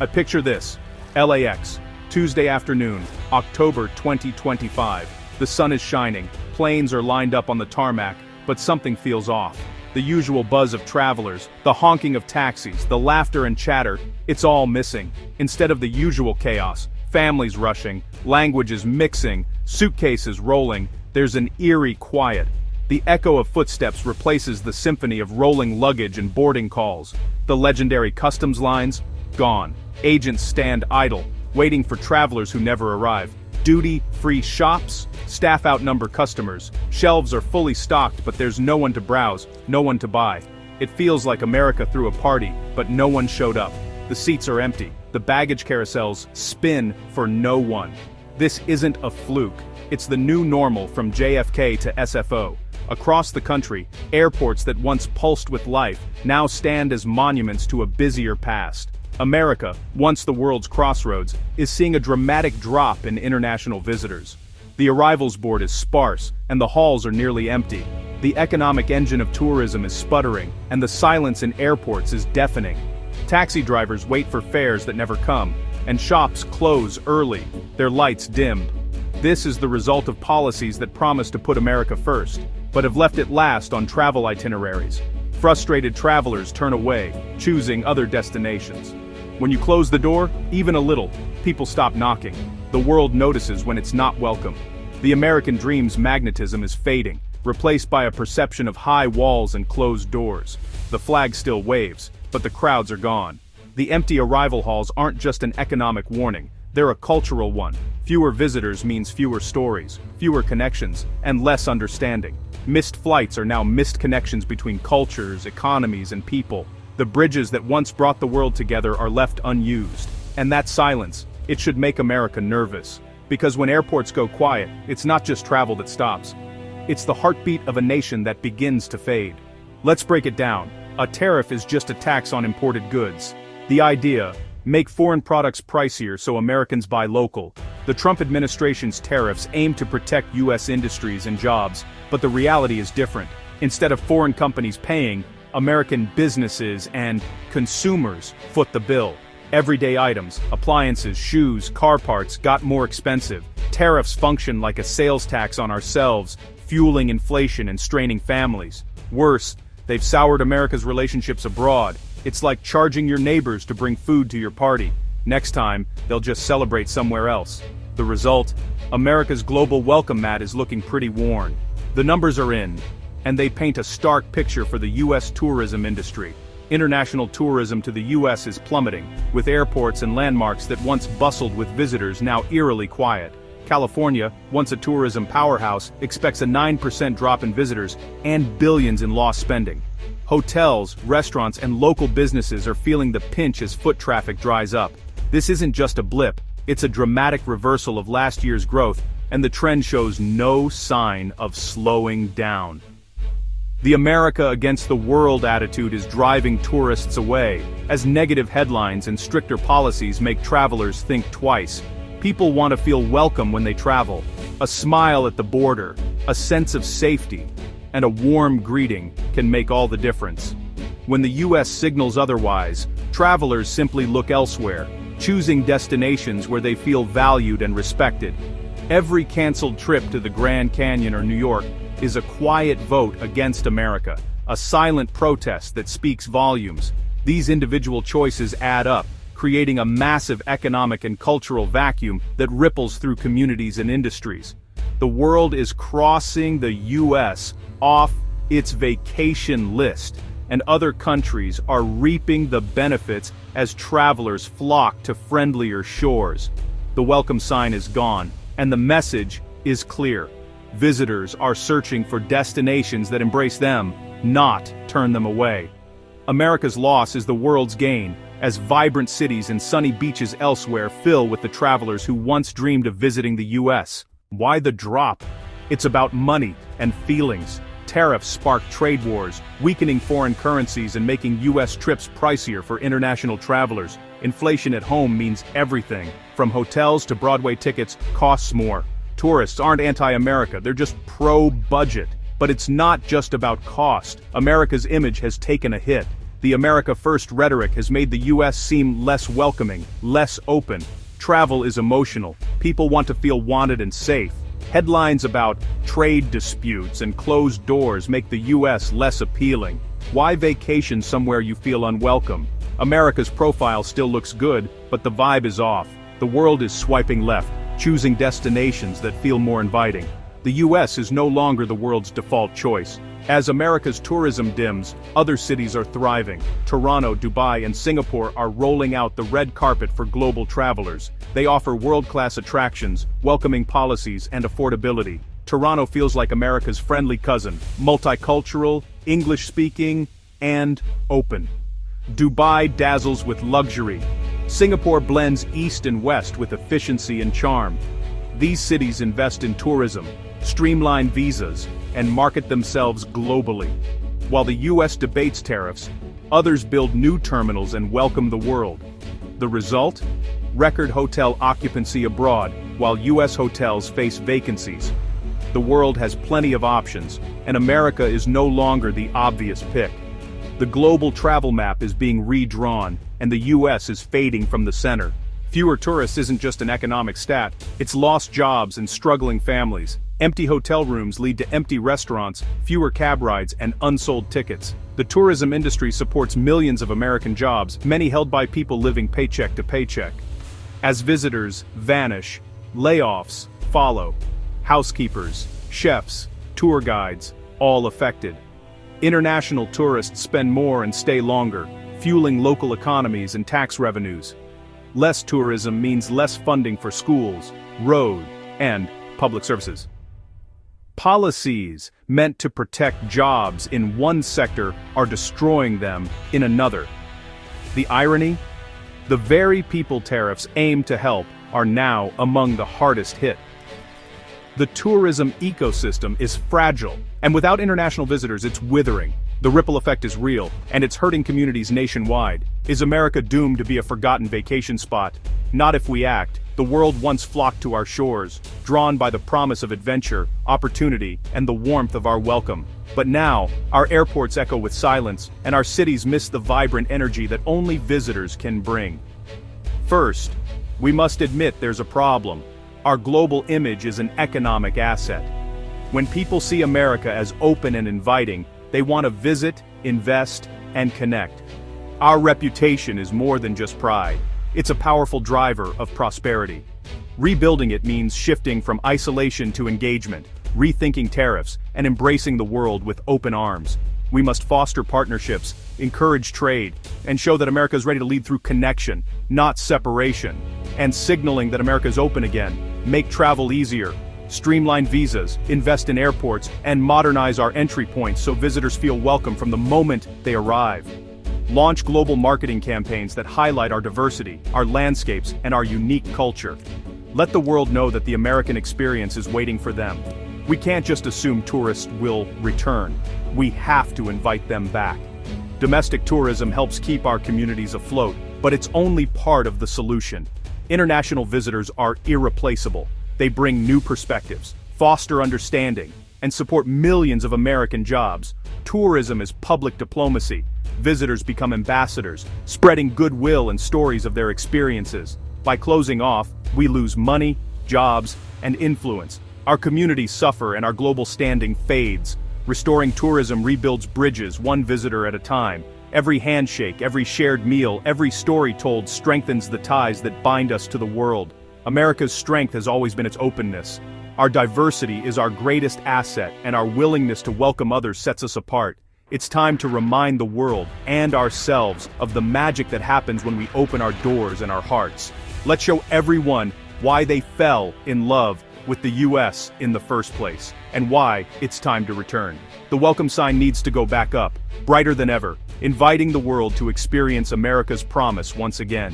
I picture this. LAX, Tuesday afternoon, October 2025. The sun is shining, planes are lined up on the tarmac, but something feels off. The usual buzz of travelers, the honking of taxis, the laughter and chatter, it's all missing. Instead of the usual chaos, families rushing, languages mixing, suitcases rolling, there's an eerie quiet. The echo of footsteps replaces the symphony of rolling luggage and boarding calls. The legendary customs lines? Gone. Agents stand idle, waiting for travelers who never arrive. Duty-free shops? Staff outnumber customers. Shelves are fully stocked, but there's no one to browse, no one to buy. It feels like America threw a party, but no one showed up. The seats are empty. The baggage carousels spin for no one. This isn't a fluke. It's the new normal from JFK to SFO. Across the country, airports that once pulsed with life now stand as monuments to a busier past. America, once the world's crossroads, is seeing a dramatic drop in international visitors. The arrivals board is sparse, and the halls are nearly empty. The economic engine of tourism is sputtering, and the silence in airports is deafening. Taxi drivers wait for fares that never come, and shops close early, their lights dimmed. This is the result of policies that promise to put America first, but have left it last on travel itineraries. Frustrated travelers turn away, choosing other destinations. When you close the door, even a little, people stop knocking. The world notices when it's not welcome. The American dream's magnetism is fading, replaced by a perception of high walls and closed doors. The flag still waves, but the crowds are gone. The empty arrival halls aren't just an economic warning, they're a cultural one. Fewer visitors means fewer stories, fewer connections, and less understanding. Missed flights are now missed connections between cultures, economies, and people. The bridges that once brought the world together are left unused. And that silence, it should make America nervous. Because when airports go quiet, it's not just travel that stops. It's the heartbeat of a nation that begins to fade. Let's break it down. A tariff is just a tax on imported goods. The idea: make foreign products pricier so Americans buy local. The Trump administration's tariffs aim to protect U.S. industries and jobs, but the reality is different. Instead of foreign companies paying, American businesses and consumers foot the bill. Everyday items, appliances, shoes, car parts got more expensive. Tariffs function like a sales tax on ourselves, fueling inflation and straining families. Worse, they've soured America's relationships abroad. It's like charging your neighbors to bring food to your party. Next time, they'll just celebrate somewhere else. The result? America's global welcome mat is looking pretty worn. The numbers are in, and they paint a stark picture for the U.S. tourism industry. International tourism to the U.S. is plummeting, with airports and landmarks that once bustled with visitors now eerily quiet. California, once a tourism powerhouse, expects a 9% drop in visitors and billions in lost spending. Hotels, restaurants, and local businesses are feeling the pinch as foot traffic dries up. This isn't just a blip, it's a dramatic reversal of last year's growth, and the trend shows no sign of slowing down. The America against the world attitude is driving tourists away, as negative headlines and stricter policies make travelers think twice. People want to feel welcome when they travel. A smile at the border, a sense of safety, and a warm greeting can make all the difference. When the U.S. signals otherwise, travelers simply look elsewhere, choosing destinations where they feel valued and respected. Every canceled trip to the Grand Canyon or New York is a quiet vote against America, a silent protest that speaks volumes. These individual choices add up, creating a massive economic and cultural vacuum that ripples through communities and industries. The world is crossing the U.S. off its vacation list, and other countries are reaping the benefits as travelers flock to friendlier shores. The welcome sign is gone, and the message is clear. Visitors are searching for destinations that embrace them, not turn them away. America's loss is the world's gain, as vibrant cities and sunny beaches elsewhere fill with the travelers who once dreamed of visiting the U.S. Why the drop? It's about money and feelings. Tariffs spark trade wars, weakening foreign currencies and making U.S. trips pricier for international travelers. Inflation at home means everything, from hotels to Broadway tickets, costs more. Tourists aren't anti-America, they're just pro-budget. But it's not just about cost. America's image has taken a hit. The America First rhetoric has made the U.S. seem less welcoming, less open. Travel is emotional. People want to feel wanted and safe. Headlines about trade disputes and closed doors make the U.S. less appealing. Why vacation somewhere you feel unwelcome? America's profile still looks good, but the vibe is off. The world is swiping left, choosing destinations that feel more inviting. The U.S. is no longer the world's default choice. As America's tourism dims, other cities are thriving. Toronto, Dubai, and Singapore are rolling out the red carpet for global travelers. They offer world-class attractions, welcoming policies, and affordability. Toronto feels like America's friendly cousin, multicultural, English-speaking, and open. Dubai dazzles with luxury. Singapore blends East and West with efficiency and charm. These cities invest in tourism, streamline visas, and market themselves globally. While the U.S. debates tariffs, others build new terminals and welcome the world. The result? Record hotel occupancy abroad, while U.S. hotels face vacancies. The world has plenty of options, and America is no longer the obvious pick. The global travel map is being redrawn, and the U.S. is fading from the center. Fewer tourists isn't just an economic stat, it's lost jobs and struggling families. Empty hotel rooms lead to empty restaurants, fewer cab rides, and unsold tickets. The tourism industry supports millions of American jobs, many held by people living paycheck to paycheck. As visitors vanish, layoffs follow. Housekeepers, chefs, tour guides, all affected. International tourists spend more and stay longer, fueling local economies and tax revenues. Less tourism means less funding for schools, road, and public services. Policies meant to protect jobs in one sector are destroying them in another. The irony? The very people tariffs aim to help are now among the hardest hit. The tourism ecosystem is fragile, and without international visitors it's withering. The ripple effect is real, and it's hurting communities nationwide. Is America doomed to be a forgotten vacation spot? Not if we act. The world once flocked to our shores, drawn by the promise of adventure, opportunity, and the warmth of our welcome. But now, our airports echo with silence, and our cities miss the vibrant energy that only visitors can bring. First, we must admit there's a problem. Our global image is an economic asset. When people see America as open and inviting, they want to visit, invest, and connect. Our reputation is more than just pride. It's a powerful driver of prosperity. Rebuilding it means shifting from isolation to engagement, rethinking tariffs, and embracing the world with open arms. We must foster partnerships, encourage trade, and show that America is ready to lead through connection, not separation. And signaling that America is open again, make travel easier, streamline visas, invest in airports, and modernize our entry points so visitors feel welcome from the moment they arrive. Launch global marketing campaigns that highlight our diversity, our landscapes, and our unique culture. Let the world know that the American experience is waiting for them. We can't just assume tourists will return. We have to invite them back. Domestic tourism helps keep our communities afloat, but it's only part of the solution. International visitors are irreplaceable. They bring new perspectives, foster understanding, and support millions of American jobs. Tourism is public diplomacy. Visitors become ambassadors, spreading goodwill and stories of their experiences. By closing off, we lose money, jobs, and influence. Our communities suffer and our global standing fades. Restoring tourism rebuilds bridges, one visitor at a time. Every handshake, every shared meal, every story told strengthens the ties that bind us to the world. America's strength has always been its openness. Our diversity is our greatest asset, and our willingness to welcome others sets us apart. It's time to remind the world and ourselves of the magic that happens when we open our doors and our hearts. Let's show everyone why they fell in love with the U.S. in the first place, and why it's time to return. The welcome sign needs to go back up, brighter than ever, inviting the world to experience America's promise once again.